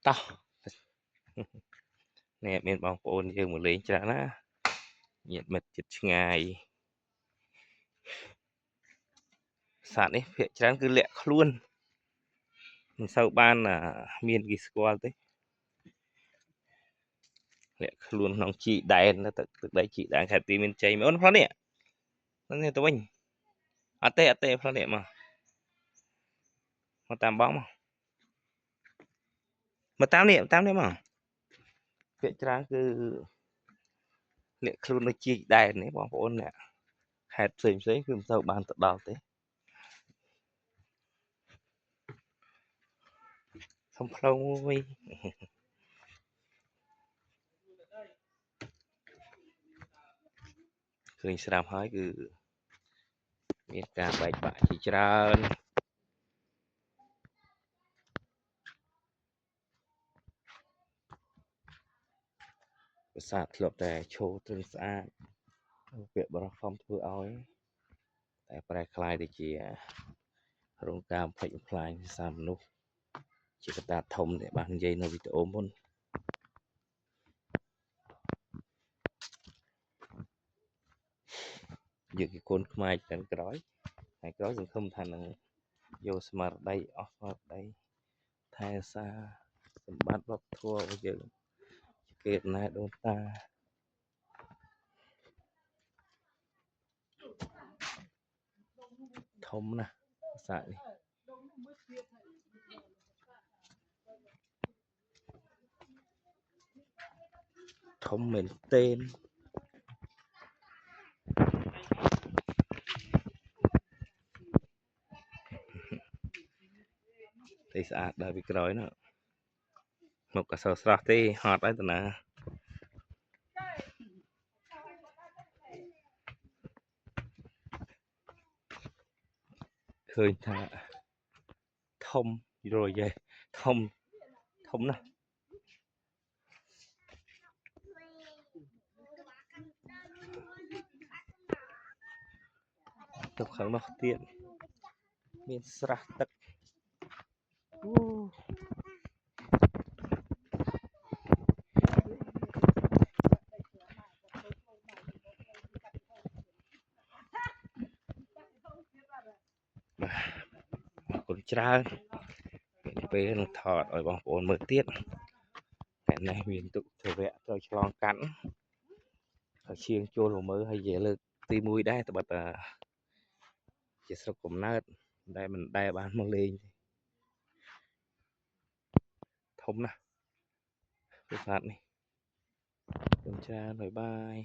tao nè miền bóng ôn dương một lên chả ná nhiệt mật chật ngày sạn ấy phía chán cứ lẹ luôn sau ban là miền ghi squall đấy lẹ luôn nóng chị đại nó từ đấy chị đang khai tìm miền tây mà ôn phát nè nó nghe tụi mình à tê phát nè mà tam bóng mà tam nè mà phía chán cứ lẹ luôn nó chị đại này bóng ôn nè hạt xìm xí cứ sau ban tự đào thế không lâu ơi khơi sàm hỏi cứ miền cả bảy bạ chị trơn sạt lọtแต่โชว์ถึงสะอาดเปียบรฟอมធ្វើឲ្យតែប្រែคลายទៅជារោងការផ្លិចបំផ្លាញសាមមនុស្សជាកត្តាធំដែលបាននិយាយនៅវីដេអូមុនយើងជាកូនខ្មែរទាំងក្រោយហើយក្រោយសង្ឃឹមថានឹងយកស្មារតីអស់ស្មារតីថែរក្សាសម្បត្តិវប្បធម៌របស់យើងជាកេរដំណែលដូនតាធំណាស់ប្រាសាទនេះធំមែនទែនតែស្អាតដល់ពីក្រោយនោះមកកសោស្រស់ទេហត់ហើយតាណាឃើញថាធំយល់យាយធំណាស់ទៅខាងនោះទៀតមានស្រះទឹកបាទអរគុណច្រើនពេលនឹងថតឲ្យបងប្អូនមើលទៀតតែនេះមានទុកធវៈត្រូវឆ្លងកាត់ហើយឈៀងចូលមកមើលហើយនិយាយលើកទី1ដែរត្បិតតែជាស្រុកកំណើតដែលមិនដែលបានមកលេងធំណាស់ប្រាសាទនេះអរគុណច្រើនបាយបាយ